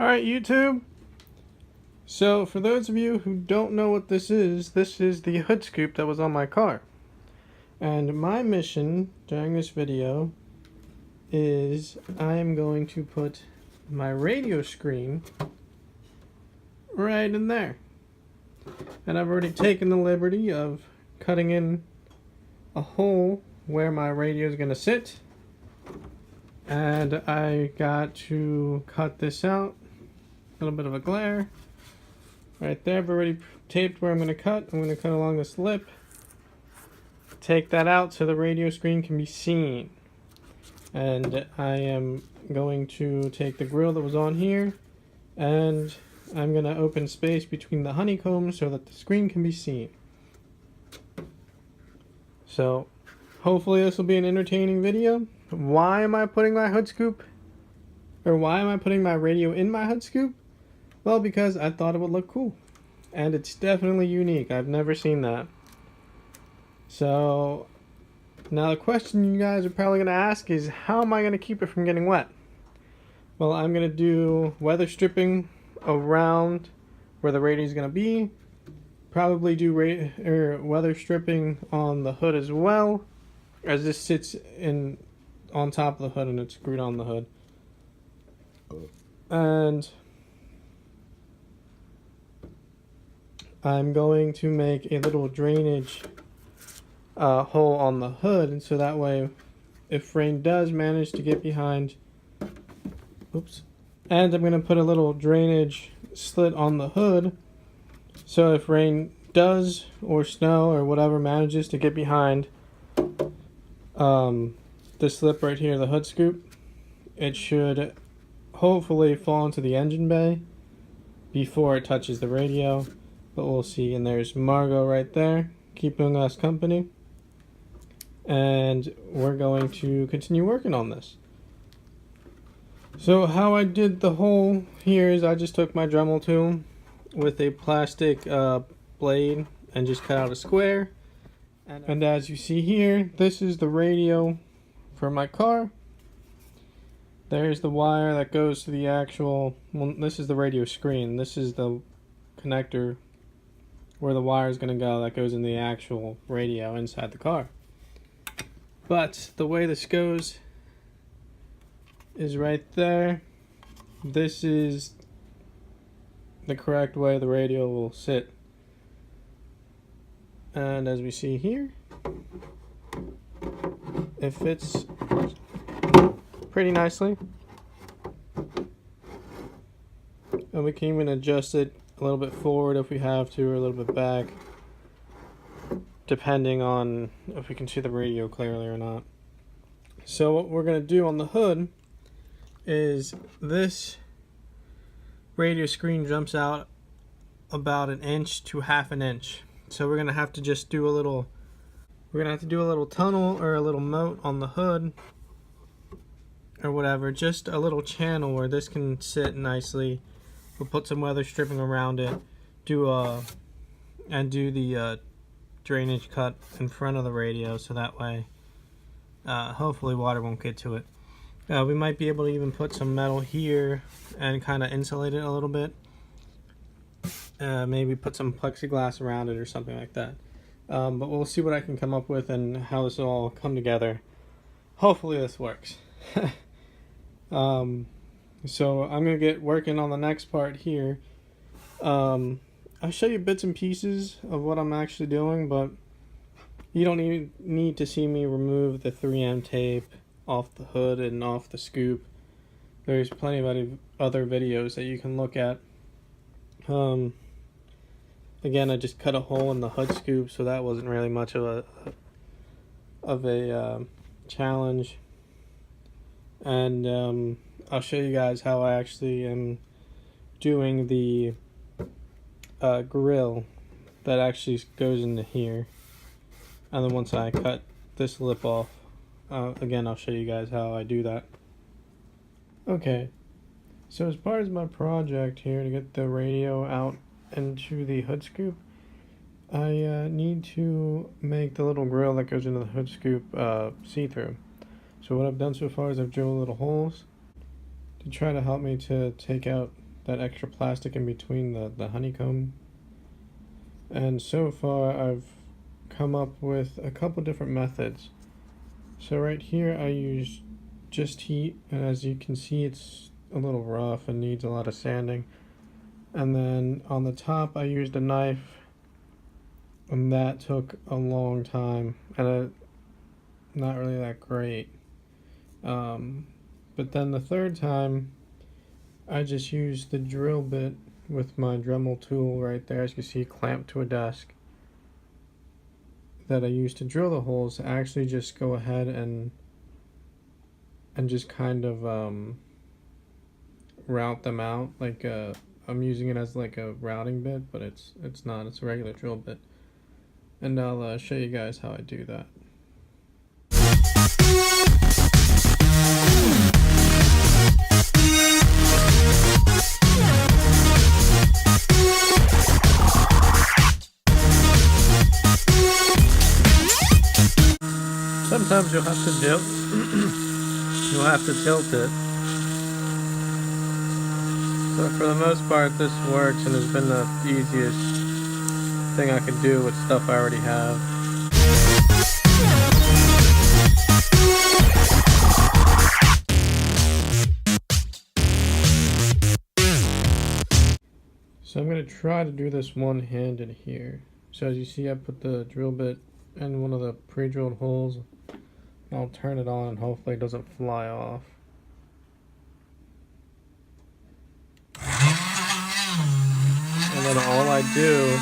Alright, YouTube. So, for those of you who don't know what this is the hood scoop that was on my car. And my mission during this video is I am going to put my radio screen right in there. And I've already taken the liberty of cutting in a hole where my radio is going to sit. And I got to cut this out. A little bit of a glare. Right there, I've already taped where I'm going to cut. I'm going to cut along this lip. Take that out so the radio screen can be seen. And I am going to take the grill that was on here and I'm going to open space between the honeycombs so that the screen can be seen. So hopefully this will be an entertaining video. Why am I putting my hood scoop? Or why am I putting my radio in my hood scoop? Well, because I thought it would look cool. And it's definitely unique. I've never seen that. So, now the question you guys are probably going to ask is, how am I going to keep it from getting wet? Well, I'm going to do weather stripping around where the radio is going to be. Probably do weather stripping on the hood as well, as this sits on top of the hood and it's screwed on the hood. And I'm going to make a little drainage hole on the hood, and so that way if rain does manage to get behind, oops, and I'm going to put a little drainage slit on the hood, so if rain does or snow or whatever manages to get behind this lip right here, the hood scoop, it should hopefully fall into the engine bay before it touches the radio. But we'll see. And there's Margot right there, keeping us company. And we're going to continue working on this. So how I did the hole here is I just took my Dremel tool with a plastic blade and just cut out a square. And as you see here, this is the radio for my car. There's the wire that goes to the actual, well, this is the radio screen. This is the connector where the wire is going to go that goes in the actual radio inside the car. But the way this goes is right there. This is the correct way the radio will sit. And as we see here, it fits pretty nicely. And we can even adjust it a little bit forward if we have to, or a little bit back, depending on if we can see the radio clearly or not. So what we're going to do on the hood is this radio screen jumps out about 1 inch to ½ an inch. So we're going to have to just do a little, tunnel or a little moat on the hood or whatever, just a little channel where this can sit nicely. We'll put some weather stripping around it, do the drainage cut in front of the radio, so that way hopefully water won't get to it. We might be able to even put some metal here and kind of insulate it a little bit. Maybe put some plexiglass around it or something like that. But we'll see what I can come up with and how this will all come together. Hopefully this works. So I'm going to get working on the next part here. I'll show you bits and pieces of what I'm actually doing, but you don't even need to see me remove the 3M tape off the hood and off the scoop. There's plenty of other videos that you can look at. Again, I just cut a hole in the hood scoop, so that wasn't really much of a challenge. And I'll show you guys how I actually am doing the grill that actually goes into here. And then once I cut this lip off, again, I'll show you guys how I do that. Okay, so as part of my project here to get the radio out into the hood scoop, I need to make the little grill that goes into the hood scoop see-through. So what I've done so far is I've drilled little holes to try to help me to take out that extra plastic in between the honeycomb. And so far I've come up with a couple different methods. So right here I use just heat, and as you can see it's a little rough and needs a lot of sanding. And then on the top I used a knife, and that took a long time and not really that great. But then the third time I just used the drill bit with my Dremel tool right there, as you can see, clamped to a desk, that I used to drill the holes, to actually just go ahead and just kind of route them out. Like I'm using it as like a routing bit, but it's not. It's a regular drill bit, and I'll show you guys how I do that. Sometimes you'll have to tilt it. So for the most part this works, and has been the easiest thing I could do with stuff I already have. So I'm going to try to do this one-handed here. So as you see, I put the drill bit in one of the pre-drilled holes. I'll turn it on and hopefully it doesn't fly off. And then all I do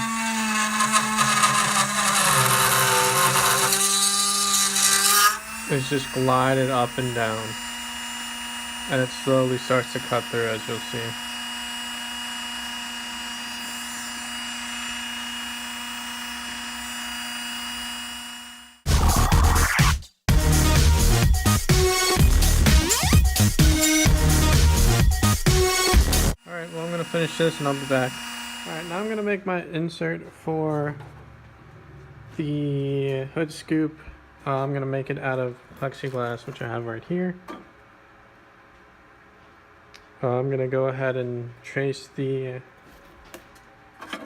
is just glide it up and down, and it slowly starts to cut through, as you'll see. Alright, well I'm going to finish this and I'll be back. Alright, now I'm going to make my insert for the hood scoop. I'm going to make it out of plexiglass, which I have right here. I'm going to go ahead and trace the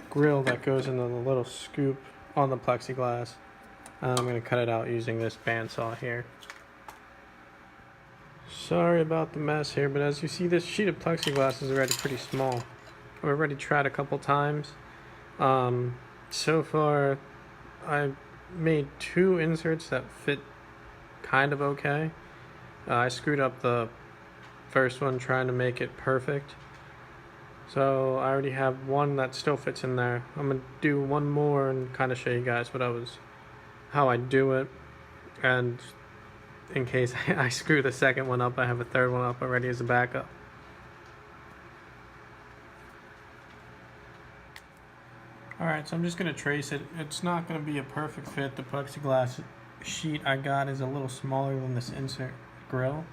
grill that goes into the little scoop on the plexiglass. I'm going to cut it out using this bandsaw here. Sorry about the mess here, but as you see, this sheet of plexiglass is already pretty small. I've already tried a couple times. So far I made 2 inserts that fit kind of okay. I screwed up the first one trying to make it perfect, so I already have one that still fits in there. I'm gonna do one more and kind of show you guys how I do it, and in case I screw the second one up, I have a third one up already as a backup. Alright, so I'm just going to trace it. It's not going to be a perfect fit. The plexiglass sheet I got is a little smaller than this insert grill,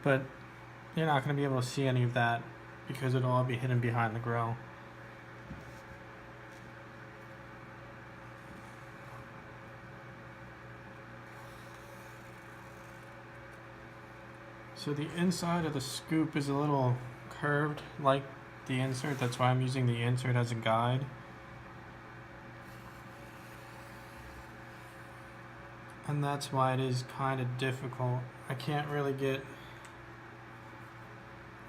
but you're not going to be able to see any of that because it'll all be hidden behind the grill. So the inside of the scoop is a little curved like the insert. That's why I'm using the insert as a guide. And that's why it is kind of difficult. I can't really get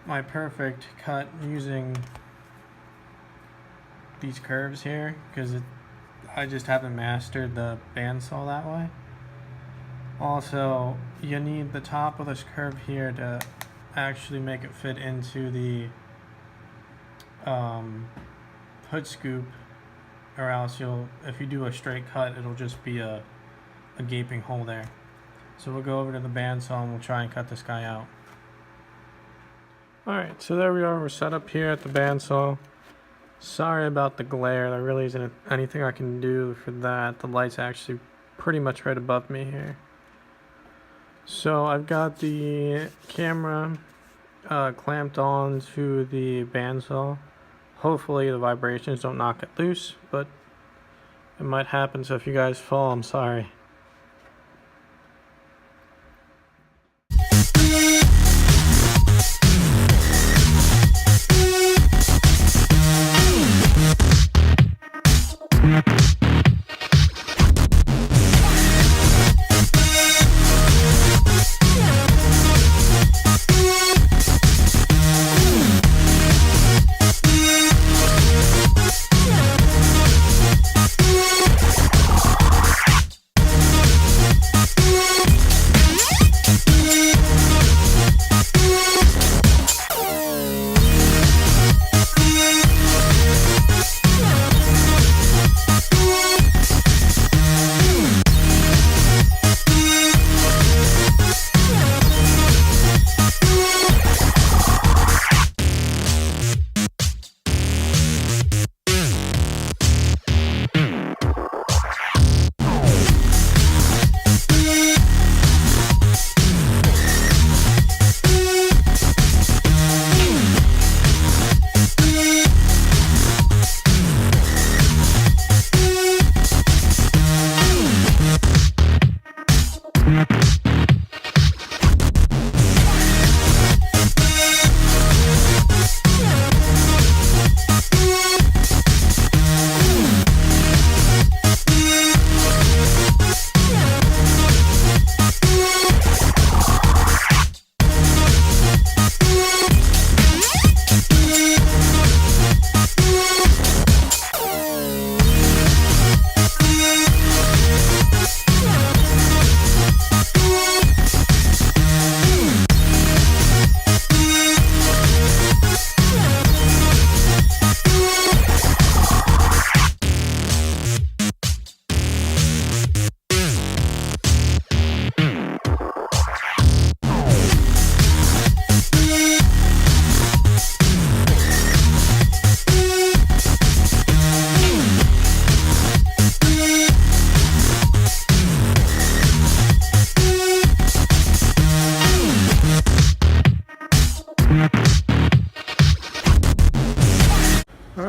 my perfect cut using these curves here because I just haven't mastered the bandsaw that way. Also, you need the top of this curve here to actually make it fit into the hood scoop, or else if you do a straight cut, it'll just be a gaping hole there. So we'll go over to the bandsaw and we'll try and cut this guy out. Alright, so there we are. We're set up here at the bandsaw. Sorry about the glare. There really isn't anything I can do for that. The light's actually pretty much right above me here. So I've got the camera clamped on to the bandsaw. Hopefully the vibrations don't knock it loose, but it might happen, so if you guys fall, I'm sorry.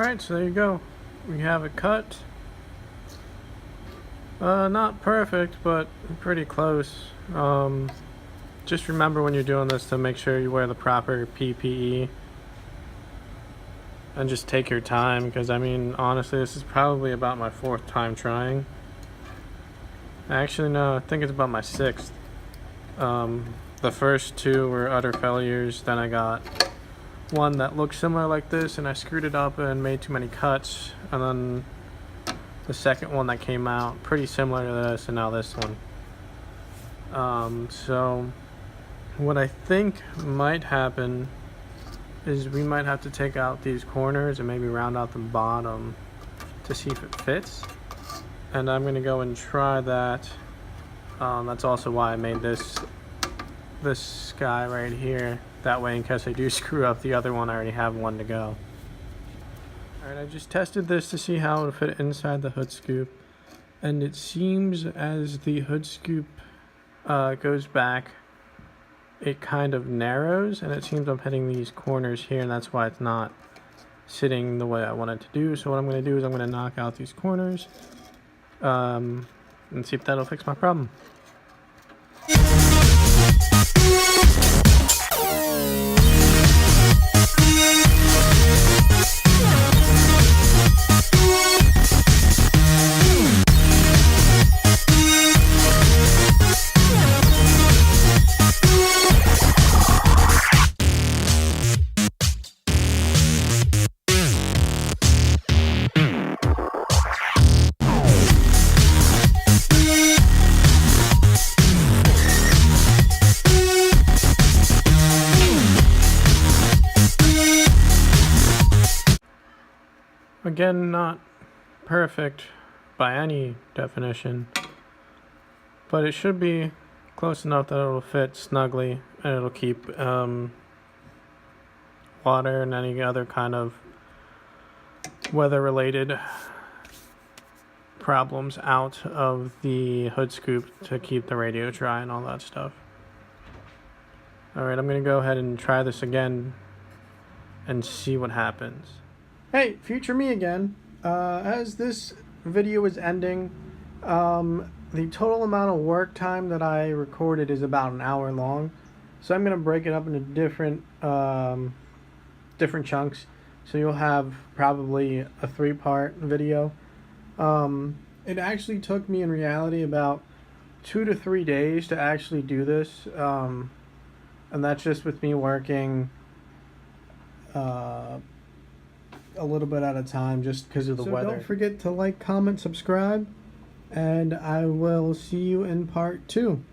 Alright, so there you go. We have it cut. Not perfect, but pretty close. Just remember when you're doing this to make sure you wear the proper PPE. And just take your time, because I mean, honestly, this is probably about my 4th time trying. Actually, no, I think it's about my 6th. The first 2 were utter failures. Then I got one that looked similar like this, and I screwed it up and made too many cuts. And then the second one that came out, pretty similar to this, and now this one. So what I think might happen is we might have to take out these corners and maybe round out the bottom to see if it fits. And I'm gonna go and try that. That's also why I made this guy right here. That way, in case I do screw up the other one, I already have one to go. Alright, I just tested this to see how it would fit inside the hood scoop. And it seems as the hood scoop goes back, it kind of narrows, and it seems I'm hitting these corners here, and that's why it's not sitting the way I want it to do. So what I'm going to do is I'm going to knock out these corners and see if that'll fix my problem. Again, not perfect by any definition, but it should be close enough that it'll fit snugly, and it'll keep water and any other kind of weather-related problems out of the hood scoop to keep the radio dry and all that stuff. Alright, I'm going to go ahead and try this again and see what happens. Hey, future me again. As this video is ending, the total amount of work time that I recorded is about an hour long. So I'm going to break it up into different chunks. So you'll have probably a 3-part video. It actually took me in reality about 2 to 3 days to actually do this. And that's just with me working a little bit at a time just because of the weather. Don't forget to like, comment, subscribe, and I will see you in part 2.